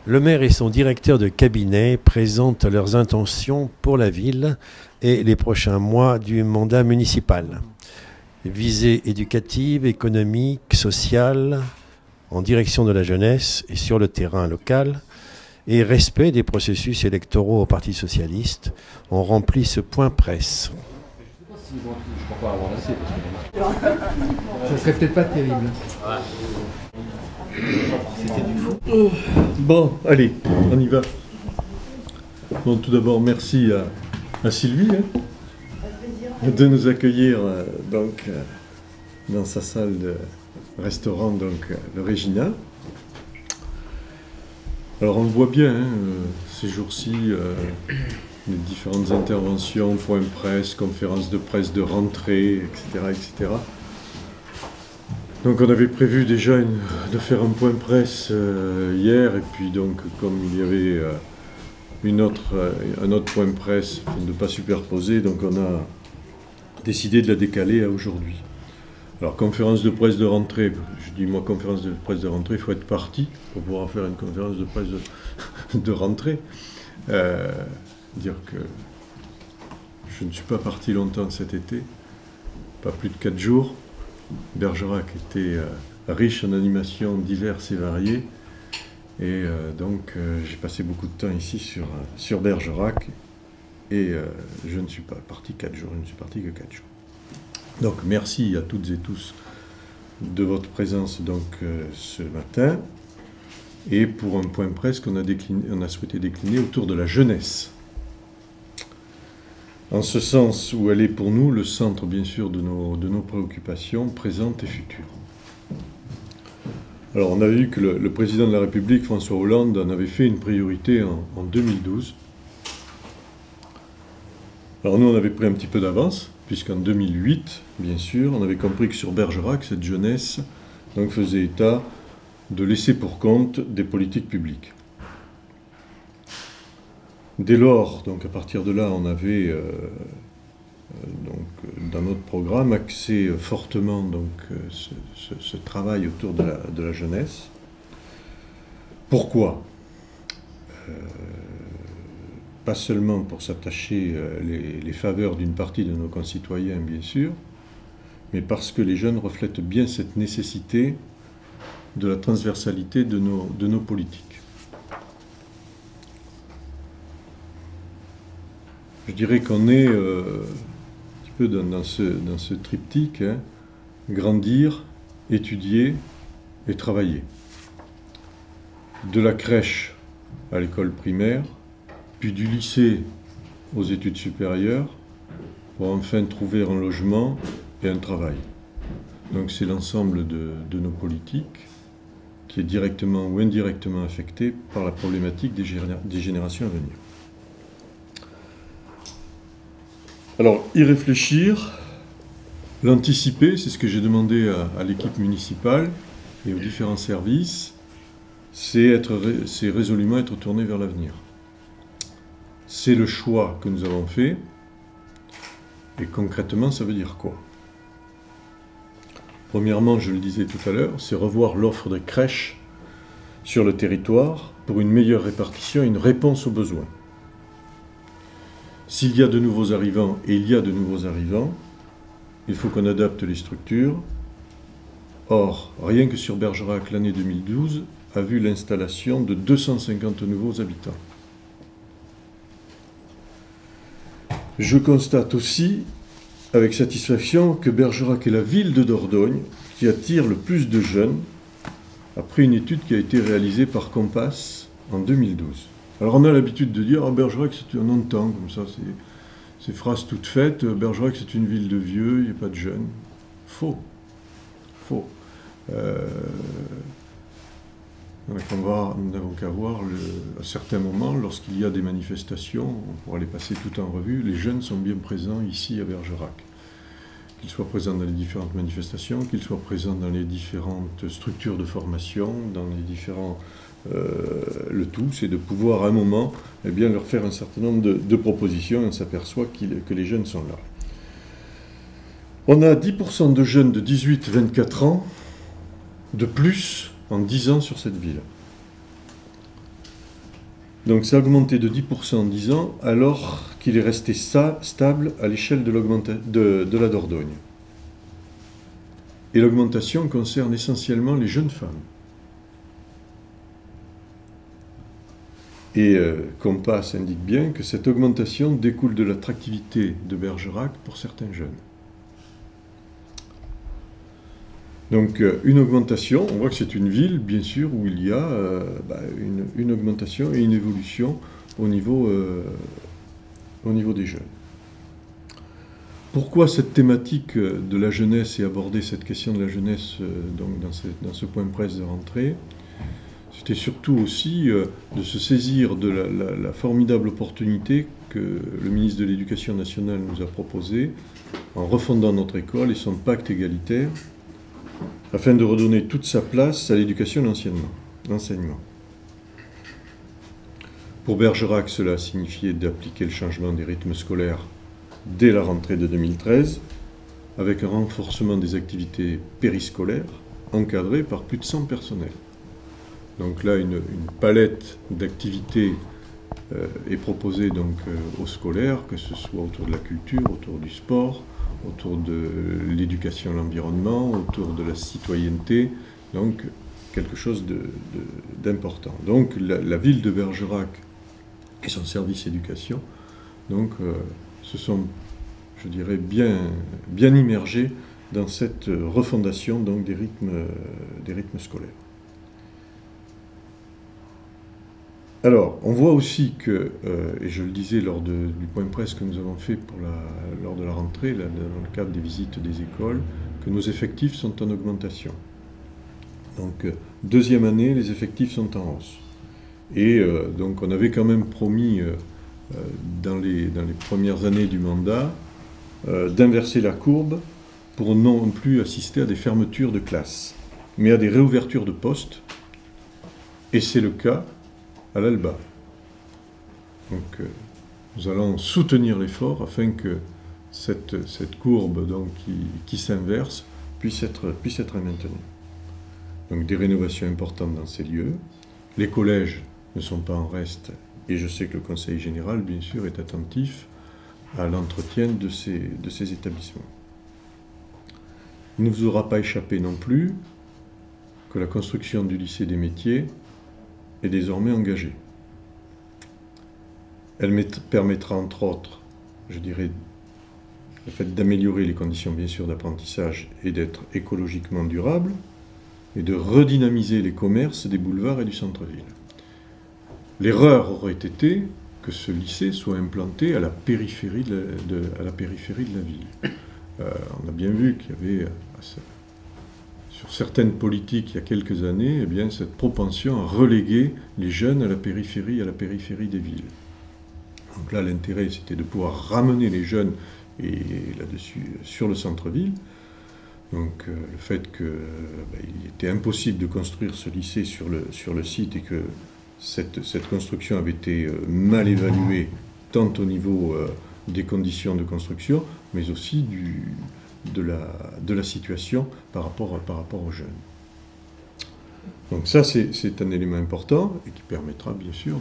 Le maire et son directeur de cabinet présentent leurs intentions pour la ville et les prochains mois du mandat municipal. Visée éducative, économique, sociale, en direction de la jeunesse et sur le terrain local, et respect des processus électoraux au Parti socialiste, ont rempli ce point presse. Ça serait peut-être pas terrible. Bon, allez, on y va. Bon, tout d'abord, merci à Sylvie de nous accueillir dans sa salle de restaurant, le Regina. Alors, on le voit bien, ces jours-ci, les différentes interventions, points presse, conférences de presse de rentrée, etc., etc. Donc on avait prévu déjà de faire un point presse hier, et puis donc comme il y avait un autre point presse de ne pas superposer, donc on a décidé de la décaler à aujourd'hui. Alors conférence de presse de rentrée, je dis moi conférence de presse de rentrée, il faut être parti pour pouvoir faire une conférence de presse de rentrée. Dire que je ne suis pas parti longtemps cet été, pas plus de 4 jours. Bergerac était riche en animations diverses et variées, et donc j'ai passé beaucoup de temps ici sur Bergerac, et je ne suis pas parti 4 jours, je ne suis parti que 4 jours. Donc merci à toutes et tous de votre présence ce matin, et pour un point presse qu'on a souhaité décliner autour de la jeunesse. En ce sens où elle est pour nous le centre, bien sûr, de nos préoccupations présentes et futures. Alors, on a vu que le président de la République, François Hollande, en avait fait une priorité en 2012. Alors, nous, on avait pris un petit peu d'avance, puisqu'en 2008, bien sûr, on avait compris que sur Bergerac, cette jeunesse faisait état de laisser pour compte des politiques publiques. Dès lors, donc à partir de là, on avait dans notre programme axé fortement ce travail autour de la jeunesse. Pourquoi ? Pas seulement pour s'attacher les faveurs d'une partie de nos concitoyens, bien sûr, mais parce que les jeunes reflètent bien cette nécessité de la transversalité de nos politiques. Je dirais qu'on est un petit peu dans ce triptyque, grandir, étudier et travailler. De la crèche à l'école primaire, puis du lycée aux études supérieures, pour enfin trouver un logement et un travail. Donc c'est l'ensemble de nos politiques qui est directement ou indirectement affecté par la problématique des générations à venir. Alors, y réfléchir, l'anticiper, c'est ce que j'ai demandé à l'équipe municipale et aux différents services, c'est résolument être tourné vers l'avenir. C'est le choix que nous avons fait, et concrètement, ça veut dire quoi ? Premièrement, je le disais tout à l'heure, c'est revoir l'offre de crèches sur le territoire pour une meilleure répartition et une réponse aux besoins. S'il y a de nouveaux arrivants, et il y a de nouveaux arrivants, il faut qu'on adapte les structures. Or, rien que sur Bergerac, l'année 2012 a vu l'installation de 250 nouveaux habitants. Je constate aussi, avec satisfaction, que Bergerac est la ville de Dordogne qui attire le plus de jeunes, après une étude qui a été réalisée par Compass en 2012. Alors on a l'habitude de dire « Bergerac, c'est un nom de temps, comme ça, c'est phrase toute faite. Bergerac, c'est une ville de vieux, il n'y a pas de jeunes. » Faux. Faux. Nous n'avons qu'à voir, à certains moments, lorsqu'il y a des manifestations, on pourra les passer tout en revue, les jeunes sont bien présents ici à Bergerac. Qu'ils soient présents dans les différentes manifestations, qu'ils soient présents dans les différentes structures de formation, dans les différents... le tout, c'est de pouvoir à un moment leur faire un certain nombre de propositions, et on s'aperçoit que les jeunes sont là. On a 10% de jeunes de 18-24 ans de plus en 10 ans sur cette ville. Donc ça a augmenté de 10% en 10 ans, alors qu'il est resté stable à l'échelle de la Dordogne. Et l'augmentation concerne essentiellement les jeunes femmes. Et Compass indique bien que cette augmentation découle de l'attractivité de Bergerac pour certains jeunes. Donc une augmentation, on voit que c'est une ville, bien sûr, où il y a une augmentation et une évolution au niveau des jeunes. Pourquoi cette thématique de la jeunesse et aborder cette question de la jeunesse donc dans ce point presse de rentrée? C'était surtout aussi de se saisir de la formidable opportunité que le ministre de l'Éducation nationale nous a proposée en refondant notre école et son pacte égalitaire, afin de redonner toute sa place à l'éducation et l'enseignement. Pour Bergerac, cela a signifié d'appliquer le changement des rythmes scolaires dès la rentrée de 2013, avec un renforcement des activités périscolaires encadrées par plus de 100 personnels. Donc là, une palette d'activités est proposée donc, aux scolaires, que ce soit autour de la culture, autour du sport, autour de l'éducation à l'environnement, autour de la citoyenneté, donc quelque chose d'important. Donc la ville de Bergerac et son service éducation donc, se sont, je dirais, bien immergés dans cette refondation donc, des rythmes scolaires. Alors, on voit aussi que, et je le disais lors du point presse que nous avons fait lors de la rentrée, dans le cadre des visites des écoles, que nos effectifs sont en augmentation. Donc, deuxième année, les effectifs sont en hausse. Et donc, on avait quand même promis, dans les premières années du mandat, d'inverser la courbe pour non plus assister à des fermetures de classes, mais à des réouvertures de postes. Et c'est le cas à l'Alba. Donc, nous allons soutenir l'effort afin que cette courbe donc, qui s'inverse puisse être maintenue. Donc, des rénovations importantes dans ces lieux. Les collèges ne sont pas en reste, et je sais que le Conseil général, bien sûr, est attentif à l'entretien de ces établissements. Il ne vous aura pas échappé non plus que la construction du lycée des métiers est désormais engagée. Elle permettra entre autres, je dirais, le fait d'améliorer les conditions bien sûr d'apprentissage et d'être écologiquement durable, et de redynamiser les commerces des boulevards et du centre-ville. L'erreur aurait été que ce lycée soit implanté à la périphérie de la ville. On a bien vu qu'il y avait sur certaines politiques il y a quelques années, eh bien, cette propension à reléguer les jeunes à la périphérie des villes. Donc là, l'intérêt, c'était de pouvoir ramener les jeunes et là-dessus sur le centre-ville. Donc le fait qu'il était impossible de construire ce lycée sur le site et que cette construction avait été mal évaluée, tant au niveau des conditions de construction, mais aussi de la situation par rapport aux jeunes. Donc ça, c'est un élément important et qui permettra bien sûr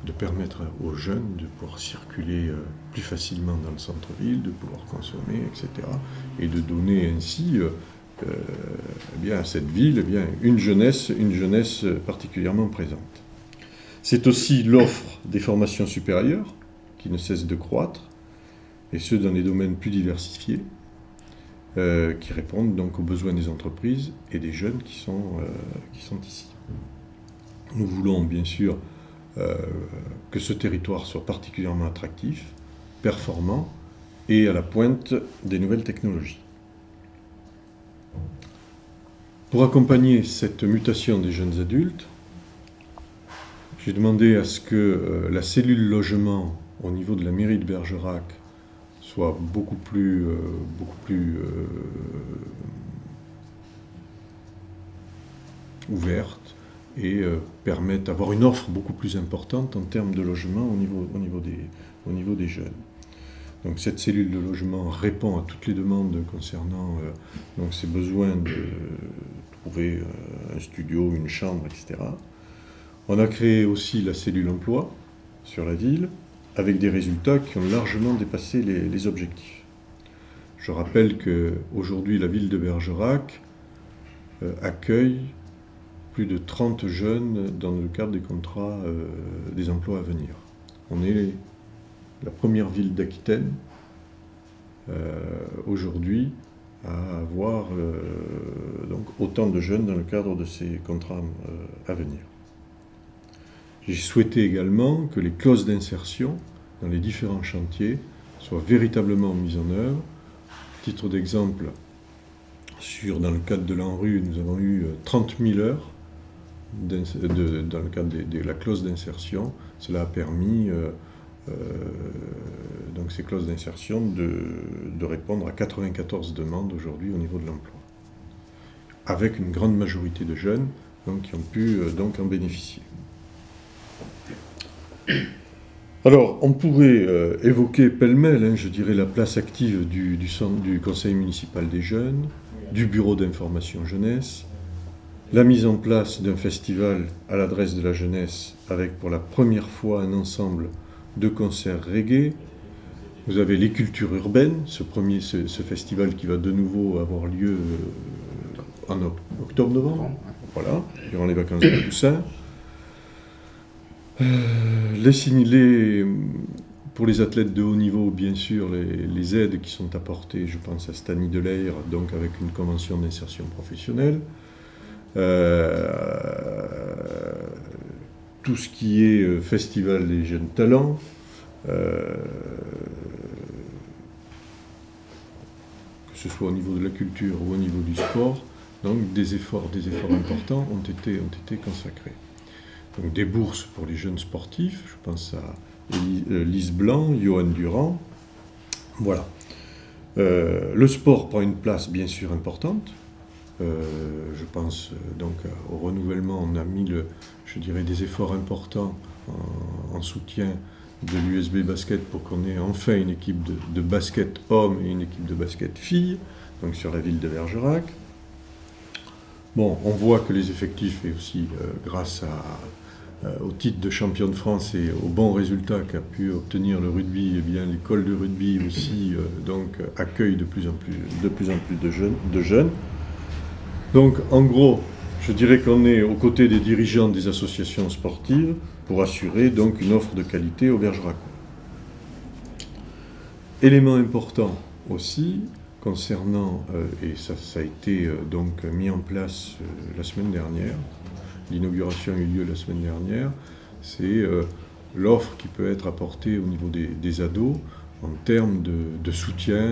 de permettre aux jeunes de pouvoir circuler plus facilement dans le centre-ville, de pouvoir consommer, etc. Et de donner ainsi eh bien, à cette ville eh bien, une jeunesse particulièrement présente. C'est aussi l'offre des formations supérieures qui ne cesse de croître, et ce dans des domaines plus diversifiés, qui répondent donc aux besoins des entreprises et des jeunes qui sont ici. Nous voulons bien sûr que ce territoire soit particulièrement attractif, performant et à la pointe des nouvelles technologies. Pour accompagner cette mutation des jeunes adultes, j'ai demandé à ce que la cellule logement au niveau de la mairie de Bergerac soit beaucoup plus ouverte et permette d'avoir une offre beaucoup plus importante en termes de logement au niveau des jeunes. Donc cette cellule de logement répond à toutes les demandes concernant donc ces besoins de trouver un studio, une chambre, etc. On a créé aussi la cellule emploi sur la ville, avec des résultats qui ont largement dépassé les objectifs. Je rappelle qu'aujourd'hui, la ville de Bergerac accueille plus de 30 jeunes dans le cadre des contrats des emplois à venir. On est la première ville d'Aquitaine aujourd'hui à avoir donc autant de jeunes dans le cadre de ces contrats à venir. J'ai souhaité également que les clauses d'insertion dans les différents chantiers soient véritablement mises en œuvre. À titre d'exemple, dans le cadre de l'ANRU, nous avons eu 30 000 heures dans le cadre de la clause d'insertion. Cela a permis, donc ces clauses d'insertion, de répondre à 94 demandes aujourd'hui au niveau de l'emploi, avec une grande majorité de jeunes donc, qui ont pu donc en bénéficier. Alors, on pourrait évoquer pêle-mêle, je dirais, la place active du Conseil municipal des jeunes, du Bureau d'information jeunesse, la mise en place d'un festival à l'adresse de la jeunesse avec pour la première fois un ensemble de concerts reggae. Vous avez les cultures urbaines, ce festival qui va de nouveau avoir lieu en octobre-novembre, voilà, durant les vacances de Toussaint. Pour les athlètes de haut niveau, bien sûr, les aides qui sont apportées, je pense à Stani Delair, donc avec une convention d'insertion professionnelle. Tout ce qui est festival des jeunes talents, que ce soit au niveau de la culture ou au niveau du sport, donc des efforts importants ont été consacrés. Donc des bourses pour les jeunes sportifs, je pense à Lise Blanc, Johan Durand. Voilà. Le sport prend une place bien sûr importante. Je pense donc au renouvellement, on a mis je dirais des efforts importants en soutien de l'USB Basket pour qu'on ait enfin une équipe de basket hommes et une équipe de basket filles, donc sur la ville de Bergerac. Bon, on voit que les effectifs, et aussi grâce au titre de champion de France et aux bons résultats qu'a pu obtenir le rugby, eh bien l'école de rugby aussi donc accueille de plus en plus de jeunes. Donc en gros, je dirais qu'on est aux côtés des dirigeants des associations sportives pour assurer donc une offre de qualité aux Bergeracois. Élément important aussi concernant, et ça a été donc mis en place la semaine dernière, l'inauguration a eu lieu la semaine dernière, c'est l'offre qui peut être apportée au niveau des ados en termes de soutien,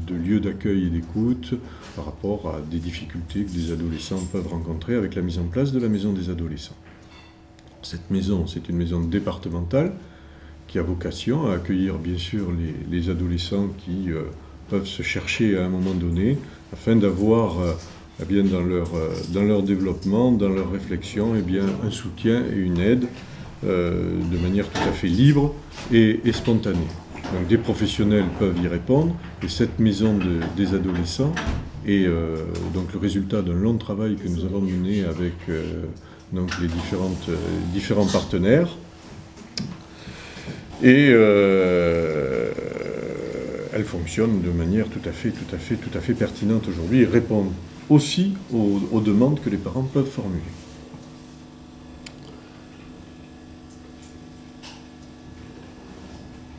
de lieux d'accueil et d'écoute par rapport à des difficultés que des adolescents peuvent rencontrer avec la mise en place de la maison des adolescents. Cette maison, c'est une maison départementale qui a vocation à accueillir bien sûr les adolescents qui peuvent se chercher à un moment donné afin d'avoir eh bien, dans leur développement, dans leur réflexion, eh bien, un soutien et une aide de manière tout à fait libre et spontanée. Donc des professionnels peuvent y répondre, et cette maison des adolescents est donc le résultat d'un long travail que nous avons mené avec donc les différents partenaires. Et elle fonctionne de manière tout à fait pertinente aujourd'hui et répond aussi aux demandes que les parents peuvent formuler.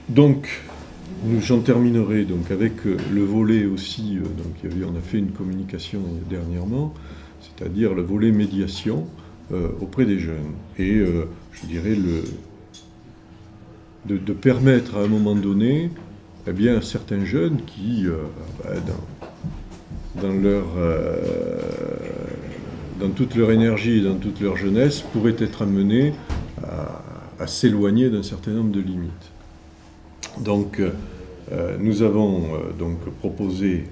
Donc, j'en terminerai donc avec le volet aussi, on a fait une communication dernièrement, c'est-à-dire le volet médiation auprès des jeunes. Et je dirais de permettre à un moment donné, eh bien, à certains jeunes qui, dans toute leur énergie et dans toute leur jeunesse, pourraient être amenés à s'éloigner d'un certain nombre de limites. Donc, nous avons donc proposé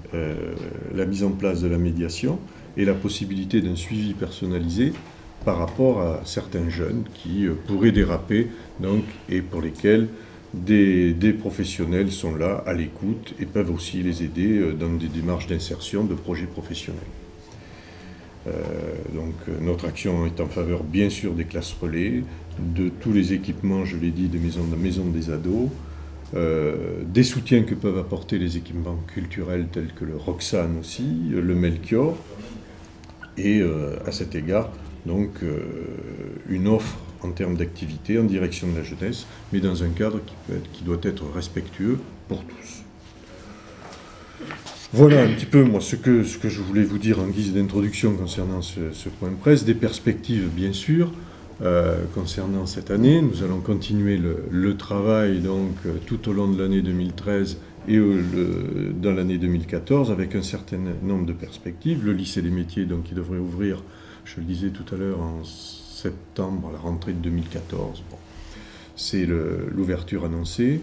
la mise en place de la médiation et la possibilité d'un suivi personnalisé par rapport à certains jeunes qui pourraient déraper, donc, et pour lesquels des professionnels sont là à l'écoute et peuvent aussi les aider dans des démarches d'insertion de projets professionnels. Donc notre action est en faveur bien sûr des classes relais, de tous les équipements, je l'ai dit, des maisons des ados, des soutiens que peuvent apporter les équipements culturels tels que le Roxane aussi, le Melchior, et à cet égard, donc une offre en termes d'activité en direction de la jeunesse, mais dans un cadre qui doit être respectueux pour tous. Voilà un petit peu, moi, ce que je voulais vous dire en guise d'introduction concernant ce point de presse. Des perspectives, bien sûr, concernant cette année. Nous allons continuer le travail donc, tout au long de l'année 2013 et dans l'année 2014 avec un certain nombre de perspectives. Le lycée des métiers, donc, qui devrait ouvrir, je le disais tout à l'heure, en septembre, à la rentrée de 2014. Bon. C'est l'ouverture annoncée.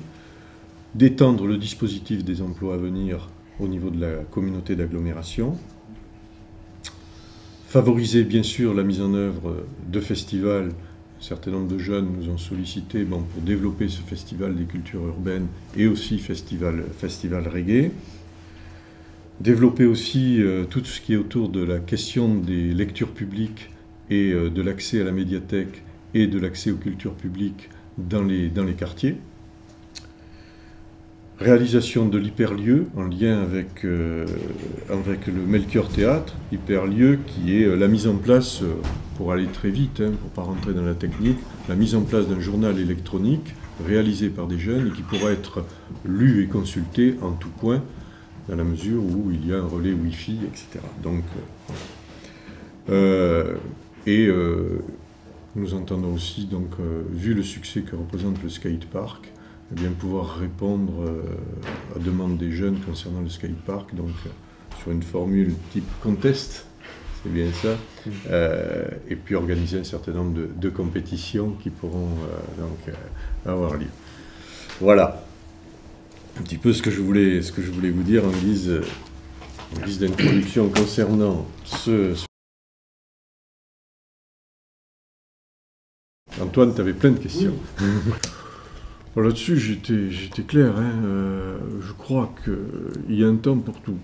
D'étendre le dispositif des emplois à venir au niveau de la communauté d'agglomération. Favoriser bien sûr la mise en œuvre de festivals. Un certain nombre de jeunes nous ont sollicité pour développer ce festival des cultures urbaines et aussi festival reggae. Développer aussi tout ce qui est autour de la question des lectures publiques et de l'accès à la médiathèque et de l'accès aux cultures publiques dans les quartiers. Réalisation de l'hyperlieu en lien avec le Melchior Théâtre, hyperlieu qui est la mise en place, pour aller très vite, pour ne pas rentrer dans la technique, la mise en place d'un journal électronique réalisé par des jeunes et qui pourra être lu et consulté en tout point, dans la mesure où il y a un relais Wi-Fi, etc. Donc, nous entendons aussi, donc, vu le succès que représente le skatepark, eh bien, pouvoir répondre à la demande des jeunes concernant le skatepark, donc sur une formule type contest, c'est bien ça, et puis organiser un certain nombre de compétitions qui pourront donc avoir lieu. Voilà un petit peu ce que je voulais vous dire en guise d'introduction concernant ce... Antoine, tu avais plein de questions. Oui. Là-dessus, j'étais clair. Je crois qu'il y a un temps pour tout.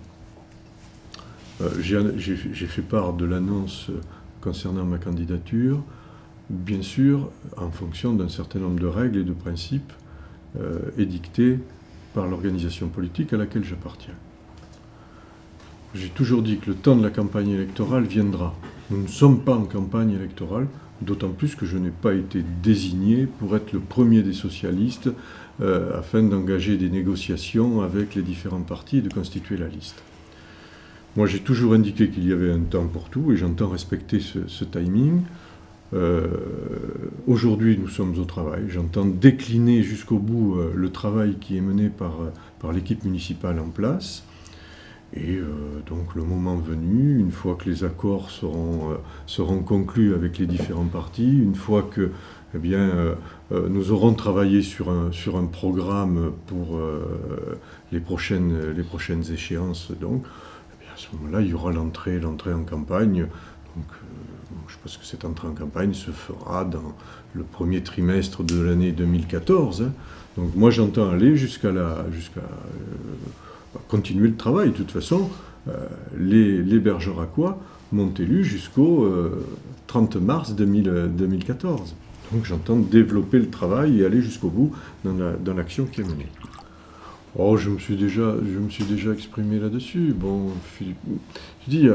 J'ai fait part de l'annonce concernant ma candidature, bien sûr, en fonction d'un certain nombre de règles et de principes édictés par l'organisation politique à laquelle j'appartiens. J'ai toujours dit que le temps de la campagne électorale viendra. Nous ne sommes pas en campagne électorale, d'autant plus que je n'ai pas été désigné pour être le premier des socialistes afin d'engager des négociations avec les différents partis et de constituer la liste. Moi, j'ai toujours indiqué qu'il y avait un temps pour tout et j'entends respecter ce timing. Aujourd'hui, nous sommes au travail. J'entends décliner jusqu'au bout le travail qui est mené par l'équipe municipale en place. Et donc le moment venu, une fois que les accords seront conclus avec les différents partis, une fois que nous aurons travaillé sur un programme pour les prochaines échéances, donc, à ce moment-là, il y aura l'entrée en campagne. Donc, je pense que cette entrée en campagne se fera dans le premier trimestre de l'année 2014. Hein. Donc moi, j'entends aller jusqu'à continuer le travail. De toute façon, les Bergeracois m'ont élu jusqu'au 30 mars 2014. Donc j'entends développer le travail et aller jusqu'au bout dans l'action qui est menée. Oh, je me suis déjà exprimé là-dessus. Bon, Philippe, je dis,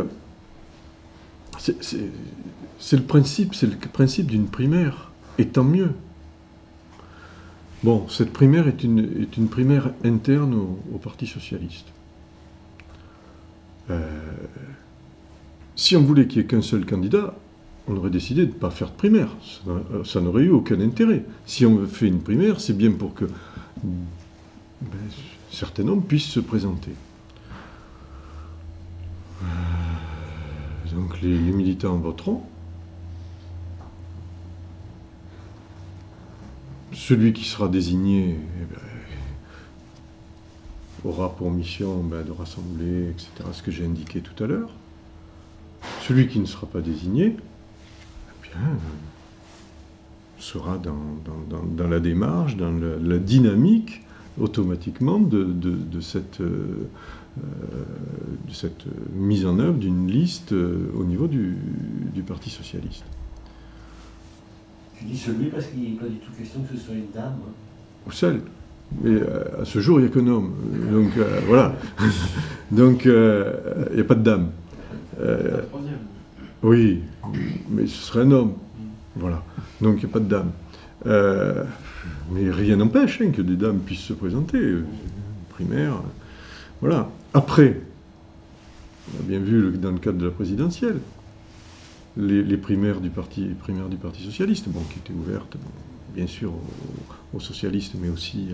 c'est le principe d'une primaire, et tant mieux. Bon, cette primaire est une primaire interne au Parti socialiste. Si on voulait qu'il n'y ait qu'un seul candidat, on aurait décidé de ne pas faire de primaire. Ça n'aurait eu aucun intérêt. Si on fait une primaire, c'est bien pour que un certain nombre puissent se présenter. Donc les militants voteront. Celui qui sera désigné aura pour mission de rassembler, etc., ce que j'ai indiqué tout à l'heure. Celui qui ne sera pas désigné sera dans la démarche, dans la dynamique automatiquement de de cette mise en œuvre d'une liste au niveau du Parti socialiste. Tu dis celui parce qu'il n'est pas du tout question que ce soit une dame. Au seul. Mais à ce jour, il n'y a qu'un homme. Donc voilà. Donc il n'y a pas de dame. Oui, mais ce serait un homme. Voilà. Donc il n'y a pas de dame. Mais rien n'empêche que des dames puissent se présenter. Primaire. Voilà. Après, on a bien vu dans le cadre de la présidentielle, les primaires du Parti socialiste, bon, qui étaient ouvertes, bien sûr, aux socialistes, mais aussi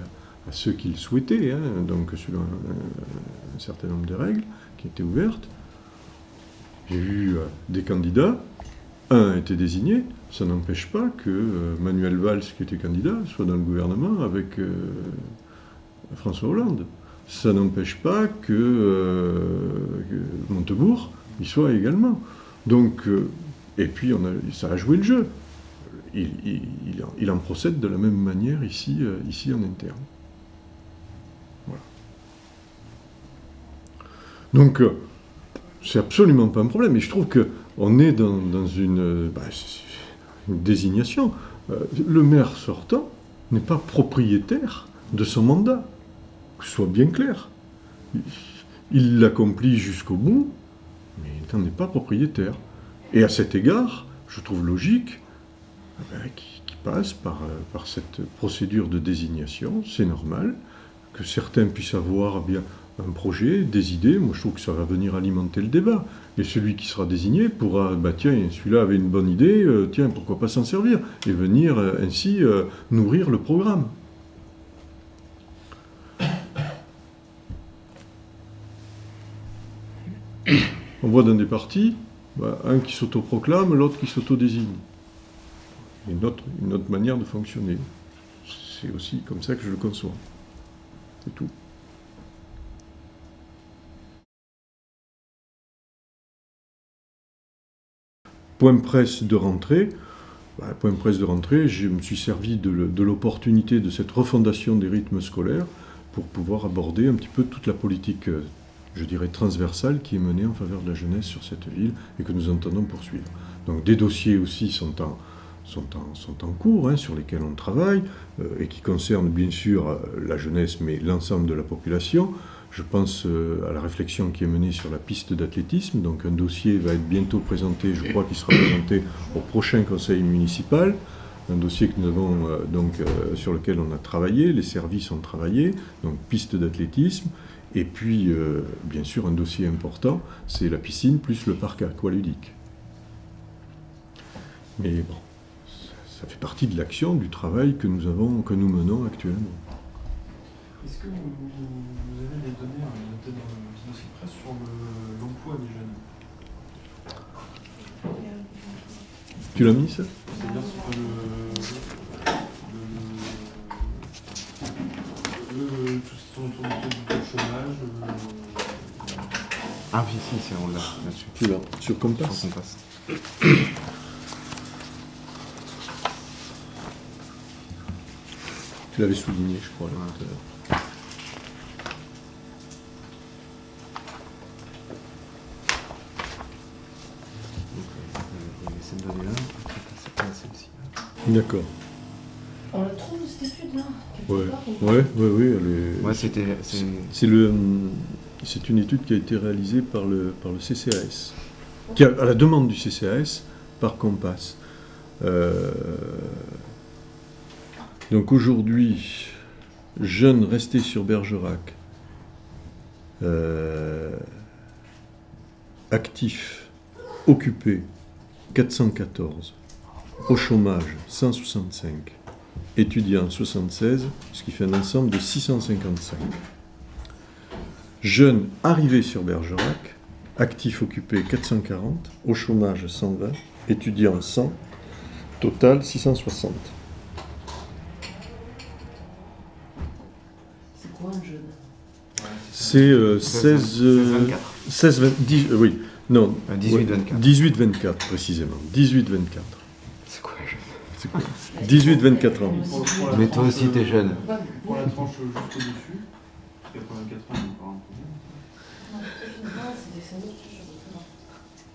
à ceux qui le souhaitaient, hein, donc selon un certain nombre de règles qui étaient ouvertes. J'ai eu des candidats, un a été désigné, ça n'empêche pas que Manuel Valls, qui était candidat, soit dans le gouvernement avec François Hollande. Ça n'empêche pas que Montebourg y soit également. Donc, et puis ça a joué le jeu. Il en procède de la même manière ici en interne. Voilà. Donc, c'est absolument pas un problème. Et je trouve qu'on est dans une désignation. Le maire sortant n'est pas propriétaire de son mandat. Que ce soit bien clair. Il l'accomplit jusqu'au bout, mais il n'en est pas propriétaire. Et à cet égard, je trouve logique qu'il passe par cette procédure de désignation. C'est normal que certains puissent avoir bien un projet, des idées. Moi, je trouve que ça va venir alimenter le débat. Et celui qui sera désigné pourra, tiens, celui-là avait une bonne idée, tiens, pourquoi pas s'en servir, et venir ainsi nourrir le programme. On voit dans des partis, un qui s'autoproclame, l'autre qui s'autodésigne. Une autre manière de fonctionner. C'est aussi comme ça que je le conçois. C'est tout. Point presse de rentrée. Point presse de rentrée, je me suis servi de l'opportunité de cette refondation des rythmes scolaires pour pouvoir aborder un petit peu toute la politique, je dirais, transversale qui est menée en faveur de la jeunesse sur cette ville et que nous entendons poursuivre. Donc des dossiers aussi sont en cours, hein, sur lesquels on travaille, et qui concernent bien sûr la jeunesse, mais l'ensemble de la population. Je pense à la réflexion qui est menée sur la piste d'athlétisme. Donc un dossier va être bientôt présenté, je crois qu'il sera présenté au prochain conseil municipal. Un dossier que nous avons, sur lequel on a travaillé, les services ont travaillé, donc piste d'athlétisme. Et puis, bien sûr, un dossier important, c'est la piscine plus le parc aqualudique. Mais bon, ça fait partie de l'action, du travail que nous menons actuellement. Est-ce que vous avez des données, peut-être dans le dossier de presse, sur l'emploi des jeunes? Tu l'as mis, ça? C'est-à-dire sur tout ce qui tourne autour du chômage. Ah oui, si, on l'a là-dessus. Tu l'as, sur Compass. Sur Compass. Tu l'avais souligné, je crois, là, tout à l'heure. Cette donnée-là, c'est pas celle-ci. D'accord. On la trouve, cette étude-là? Oui, elle est... Ouais, c'est une étude qui a été réalisée par le CCAS, à la demande du CCAS, par Compass. Donc aujourd'hui, jeunes restés sur Bergerac, actifs, occupés, 414, au chômage, 165, étudiants, 76, ce qui fait un ensemble de 655. Jeunes arrivés sur Bergerac, actifs occupés, 440, au chômage, 120, étudiants, 100, total, 660. C'est quoi un jeune? C'est 16, 20, 10, oui, non. 18-24. 18-24 précisément. 18-24. C'est quoi, jeune? C'est quoi? 18-24 ans. Mais toi aussi, t'es jeune. Pour la tranche juste au-dessus, parce qu'après 24 ans, on est encore un peu.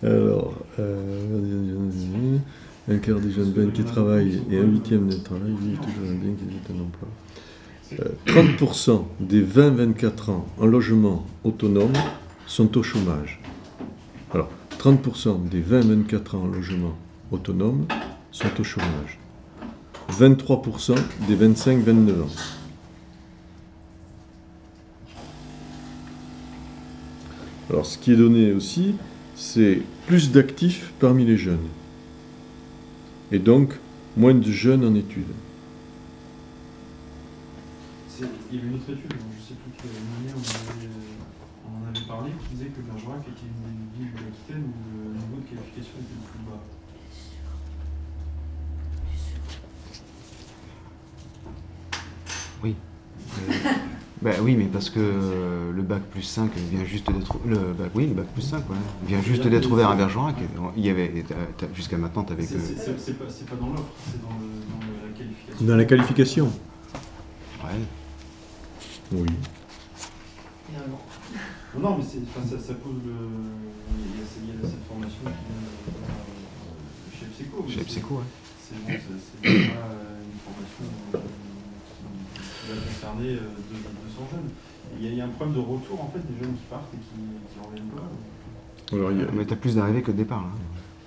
Alors, un quart des jeunes bien qui travaillent et un huitième de travail vivent toujours bien qu'ils aient un emploi. 30% des 20-24 ans en logement autonome sont au chômage. Alors, 30% des 20-24 ans en logement autonome sont au chômage. 23% des 25-29 ans. Alors, ce qui est donné aussi, c'est plus d'actifs parmi les jeunes. Et donc, moins de jeunes en études. Il y avait une autre étude, je ne sais plus quelle année on en avait parlé, qui disait que Bergerac était une des villes d'Aquitaine où le niveau de qualification était le plus bas. Oui. Oui, mais parce que le bac plus 5 vient juste d'être... Le bac plus 5, ouais, vient juste d'être ouvert à Bergerac. Il y avait, jusqu'à maintenant, tu avais que... C'est pas dans l'offre, c'est dans la qualification. Dans la qualification? Ouais. Oui. Et alors? Non, mais ça pose le... Il y a cette formation qui vient chez EPSECO. Chez EPSECO, ouais. C'est pas une formation qui va concerner 200 jeunes. Il y a un problème de retour, en fait, des jeunes qui partent et qui en reviennent pas. Alors, Mais tu as plus d'arrivées que de départ, là.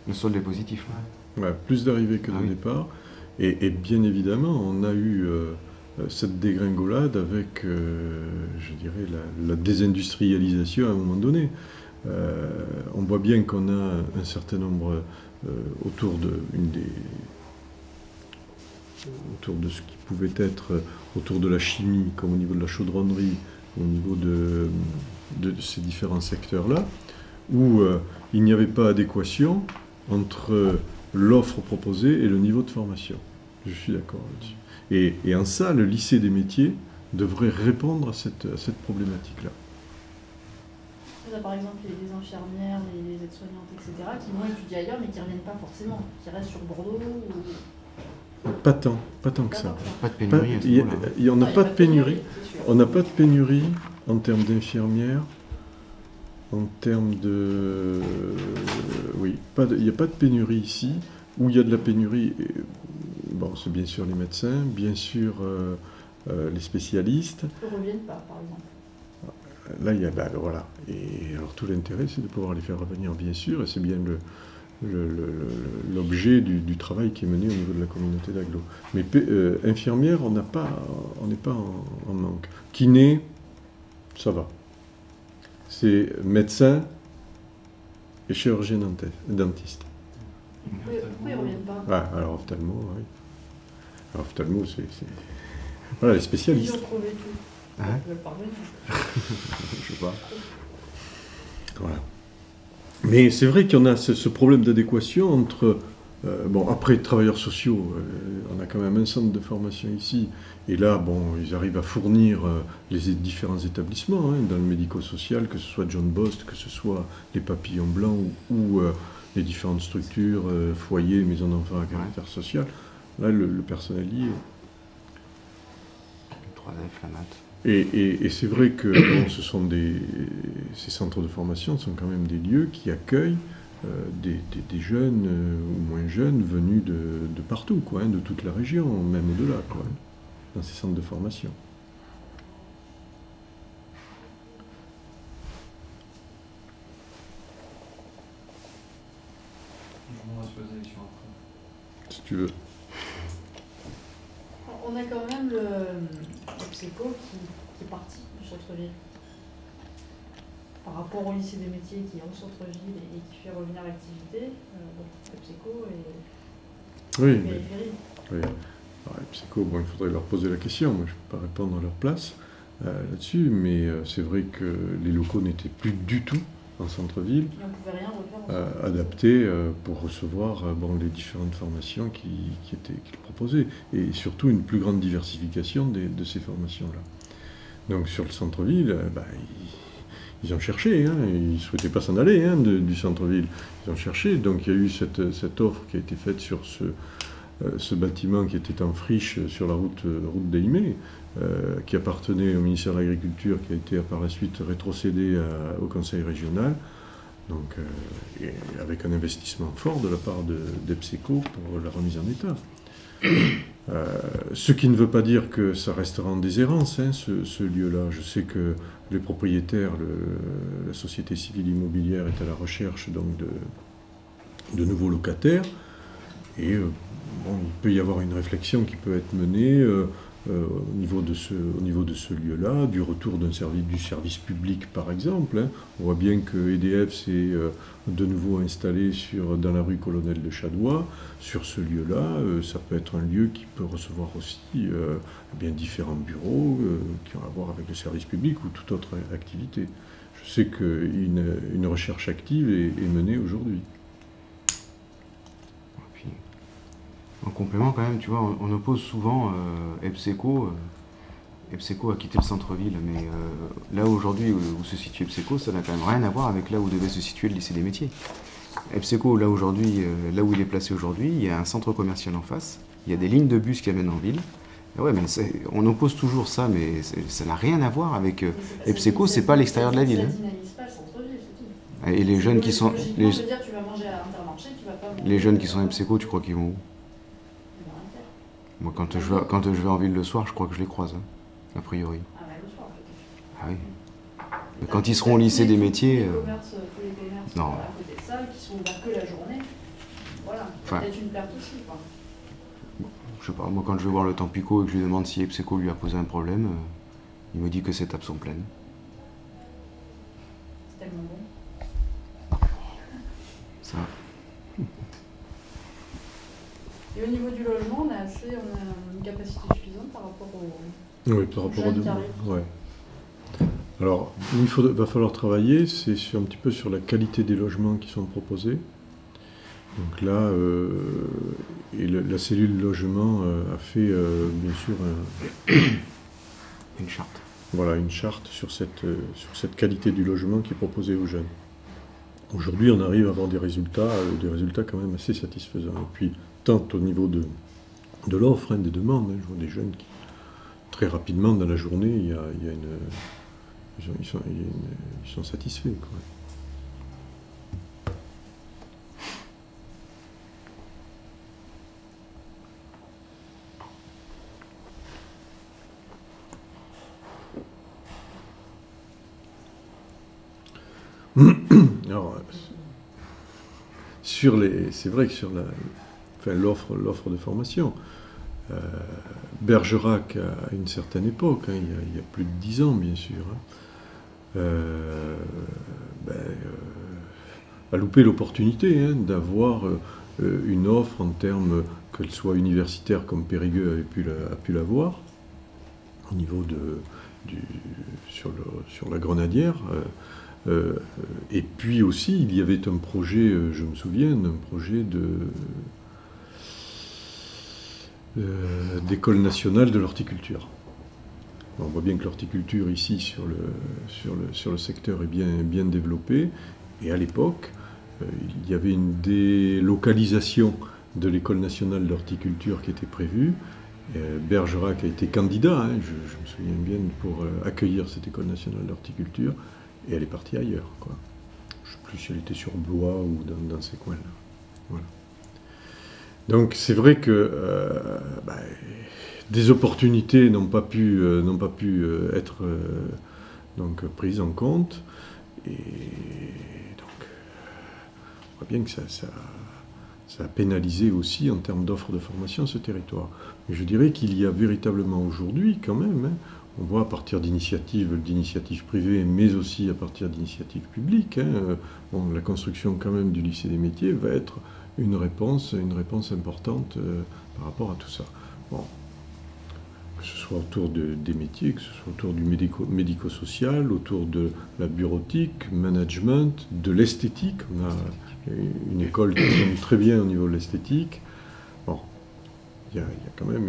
Le solde est positif. Ouais, plus d'arrivées que de départ. Et bien évidemment, on a eu cette dégringolade avec, je dirais, la désindustrialisation à un moment donné. On voit bien qu'on a un certain nombre autour de ce qui pouvait être autour de la chimie, comme au niveau de la chaudronnerie, au niveau de ces différents secteurs-là, où il n'y avait pas adéquation entre l'offre proposée et le niveau de formation. Je suis d'accord là-dessus. Et en ça, le lycée des métiers devrait répondre à cette problématique-là. Par exemple, les infirmières, les aides-soignantes, etc., qui vont étudier ailleurs, mais qui ne reviennent pas forcément, qui restent sur Bordeaux ou... Pas tant que ça. Pas de pénurie. On n'a pas de pénurie. On n'a pas de pénurie en termes d'infirmières, en termes de... Oui, il n'y a pas de pénurie ici. Où il y a de la pénurie, bon, c'est bien sûr les médecins, bien sûr les spécialistes. Ils ne reviennent pas, par exemple. Là, il y a... voilà. Et alors, tout l'intérêt, c'est de pouvoir les faire revenir, bien sûr, et c'est bien l'objet du travail qui est mené au niveau de la communauté d'agglo. Mais infirmières, on n'est pas en manque. Kiné, ça va. C'est médecin et chirurgien dentiste. Pourquoi ils ne reviennent pas? Alors ophtalmo, oui. Alors ophtalmo, c'est... Voilà, les spécialistes. Ils ont trouvé tout. Hein? Ils veulent parvenir. Je sais pas. Voilà. Mais c'est vrai qu'il y en a ce problème d'adéquation entre... bon, après, travailleurs sociaux, on a quand même un centre de formation ici. Et là, bon, ils arrivent à fournir les différents établissements, hein, dans le médico-social, que ce soit John Bost, que ce soit les Papillons Blancs ou les différentes structures, foyers, maisons d'enfants à caractère social. Là, le personnel y est. 3F, la maths. Et c'est vrai que bon, ces centres de formation sont quand même des lieux qui accueillent des jeunes ou moins jeunes venus de partout, quoi, hein, de toute la région, même au-delà, quoi, hein, dans ces centres de formation. Si tu veux. On a quand même le EPSECO qui est parti du centre-ville. Par rapport au lycée des métiers qui est au centre-ville et qui fait revenir l'activité, EPSECO est périphérie. Oui. Alors, EPSECO, bon, il faudrait leur poser la question. Moi, je ne peux pas répondre à leur place là-dessus, mais c'est vrai que les locaux n'étaient plus du tout en centre-ville, adaptés pour recevoir les différentes formations qu'ils proposaient, et surtout une plus grande diversification de ces formations-là. Donc sur le centre-ville, ils ont cherché, hein, ils ne souhaitaient pas s'en aller du centre-ville, ils ont cherché, donc il y a eu cette offre qui a été faite sur ce bâtiment qui était en friche sur la route d'Aimé, qui appartenait au ministère de l'Agriculture, qui a été par la suite rétrocédé au Conseil régional, donc, et avec un investissement fort de la part d'EPSECO pour la remise en état. Ce qui ne veut pas dire que ça restera en déshérence, hein, ce lieu-là. Je sais que les propriétaires, la société civile immobilière est à la recherche donc, de nouveaux locataires. Et bon, il peut y avoir une réflexion qui peut être menée au niveau de ce lieu-là, du retour du service public par exemple. Hein. On voit bien que EDF s'est de nouveau installé dans la rue Colonel de Chadois. Sur ce lieu-là, ça peut être un lieu qui peut recevoir aussi bien différents bureaux qui ont à voir avec le service public ou toute autre activité. Je sais qu'une recherche active est menée aujourd'hui. En complément, quand même, tu vois, on oppose souvent EPSECO. EPSECO a quitté le centre-ville, mais là aujourd'hui où se situe EPSECO, ça n'a quand même rien à voir avec là où devait se situer le lycée des métiers. EPSECO, là aujourd'hui, là où il est placé aujourd'hui, il y a un centre commercial en face, il y a des lignes de bus qui amènent en ville. Et ouais, mais on oppose toujours ça, mais ça n'a rien à voir avec EPSECO, c'est pas l'extérieur de la ville. Ça dynamise pas le centre-ville, c'est tout. Et les jeunes qui sont... Logiquement, je veux dire, tu vas manger à Intermarché, tu vas pas manger... Les jeunes qui sont EPSECO, tu crois qu'ils vont où? Moi, quand je vais en ville le soir, je crois que je les croise, hein, a priori. Ah, bah, le soir, peut-être. Ah oui. Mais quand ils seront au lycée des métiers... Tous les commerces non. à côté de ça, qui sont ouverts que la journée. Voilà, Enfin, peut-être une perte aussi, quoi. Je sais pas, moi quand je vais voir le Tampico et que je lui demande si EPSECO lui a posé un problème, il me dit que ses tables sont pleines. C'est tellement bon. Ça. Et au niveau du logement, on a une capacité suffisante par rapport aux... Oui, par rapport jeunes aux qui arrivent. ouais. Alors, va falloir travailler, c'est un petit peu sur la qualité des logements qui sont proposés. Donc là, la cellule logement a fait, bien sûr, Une charte. voilà, une charte sur cette qualité du logement qui est proposée aux jeunes. Aujourd'hui, on arrive à avoir des résultats quand même assez satisfaisants. Et puis, tant au niveau de l'offre, hein, des demandes, hein, je vois des jeunes qui, très rapidement dans la journée, ils sont satisfaits, quoi. Alors, c'est vrai que sur l'offre de formation, Bergerac, à une certaine époque, hein, il y a plus de 10 ans bien sûr, hein, a loupé l'opportunité, hein, d'avoir une offre en termes, qu'elle soit universitaire comme Périgueux a pu l'avoir, au niveau sur la Grenadière. Et puis aussi, il y avait un projet, je me souviens, d'un projet d'école nationale de l'horticulture. On voit bien que l'horticulture ici sur le secteur est bien développée. Et à l'époque, il y avait une délocalisation de l'école nationale d'horticulture qui était prévue. Bergerac a été candidat, hein, je me souviens bien, pour accueillir cette école nationale d'horticulture. Et elle est partie ailleurs, quoi. Je ne sais plus si elle était sur Blois ou dans ces coins-là. Voilà. Donc c'est vrai que des opportunités n'ont pas pu être donc prises en compte. Et donc on voit bien que ça a pénalisé aussi en termes d'offres de formation ce territoire. Mais je dirais qu'il y a véritablement aujourd'hui quand même, hein, on voit à partir d'initiatives privées, mais aussi à partir d'initiatives publiques, hein, la construction quand même du lycée des métiers va être une réponse importante par rapport à tout ça. Bon, que ce soit autour des métiers, que ce soit autour du médico-social, autour de la bureautique, management, de l'esthétique. On a une école qui fonctionne très bien au niveau de l'esthétique. Bon, il y a quand même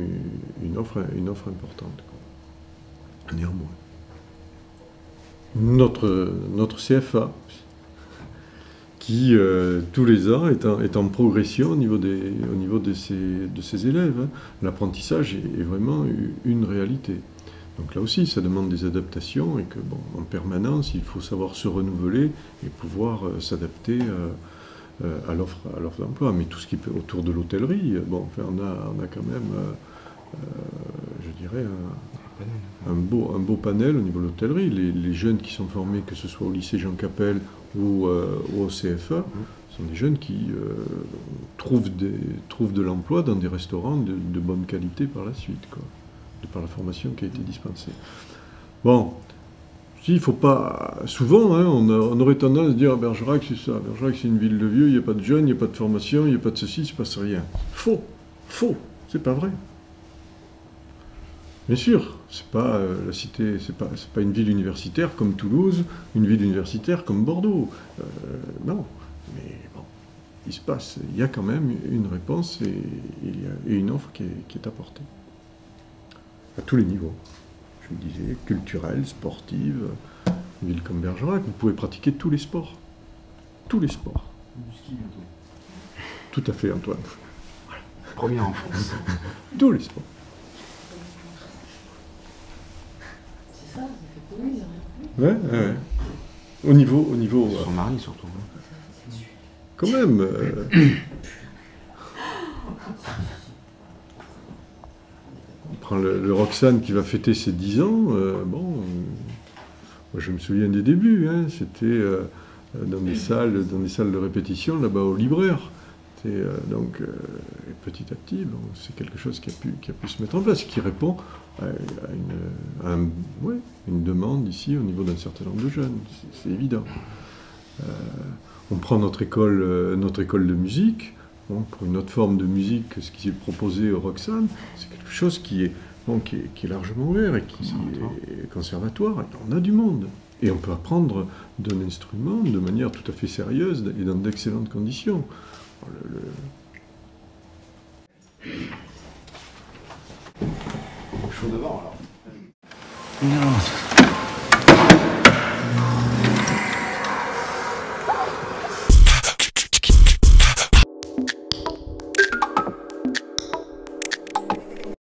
une offre importante. Néanmoins, notre CFA, qui, tous les ans, est en progression au niveau de ses élèves. Hein. L'apprentissage est vraiment une réalité. Donc là aussi, ça demande des adaptations et que, bon, en permanence, il faut savoir se renouveler et pouvoir s'adapter à l'offre d'emploi. Mais tout ce qui est autour de l'hôtellerie, bon, enfin, on a quand même, je dirais, un beau panel au niveau de l'hôtellerie. Les jeunes qui sont formés, que ce soit au lycée Jean Capelle ou au CFA, sont des jeunes qui trouvent de l'emploi dans des restaurants de bonne qualité par la suite, quoi, de par la formation qui a été dispensée. Bon, il faut pas... Souvent, hein, on aurait tendance à dire à Bergerac, c'est ça. Bergerac, c'est une ville de vieux, il n'y a pas de jeunes, il n'y a pas de formation, il n'y a pas de ceci, il ne se passe rien. Faux, c'est pas vrai. Bien sûr, c'est pas la cité, c'est pas une ville universitaire comme Toulouse, une ville universitaire comme Bordeaux. Non, mais bon, il y a quand même une réponse et une offre qui est apportée. À tous les niveaux. Je vous disais, culturelle, sportive, une ville comme Bergerac, vous pouvez pratiquer tous les sports. Tous les sports. Du ski bientôt. Tout à fait, Antoine. Premier en France. Tous les sports. C'est ça, ça fait plaisir. Ouais. Au niveau Son mari surtout. quand même. On prend le Roxane qui va fêter ses 10 ans. Bon, moi je me souviens des débuts. Hein, c'était dans des salles de répétition là-bas au Libraire. Donc, petit à petit, bon, c'est quelque chose qui a pu se mettre en place, qui répond à une demande ici au niveau d'un certain nombre de jeunes, c'est évident. On prend notre école de musique, bon, pour une autre forme de musique que ce qui est proposé au Roxane, c'est quelque chose qui est largement ouvert et qui est conservatoire. On a du monde. Et on peut apprendre d'un instrument de manière tout à fait sérieuse et dans d'excellentes conditions. Chaud devant alors. Non.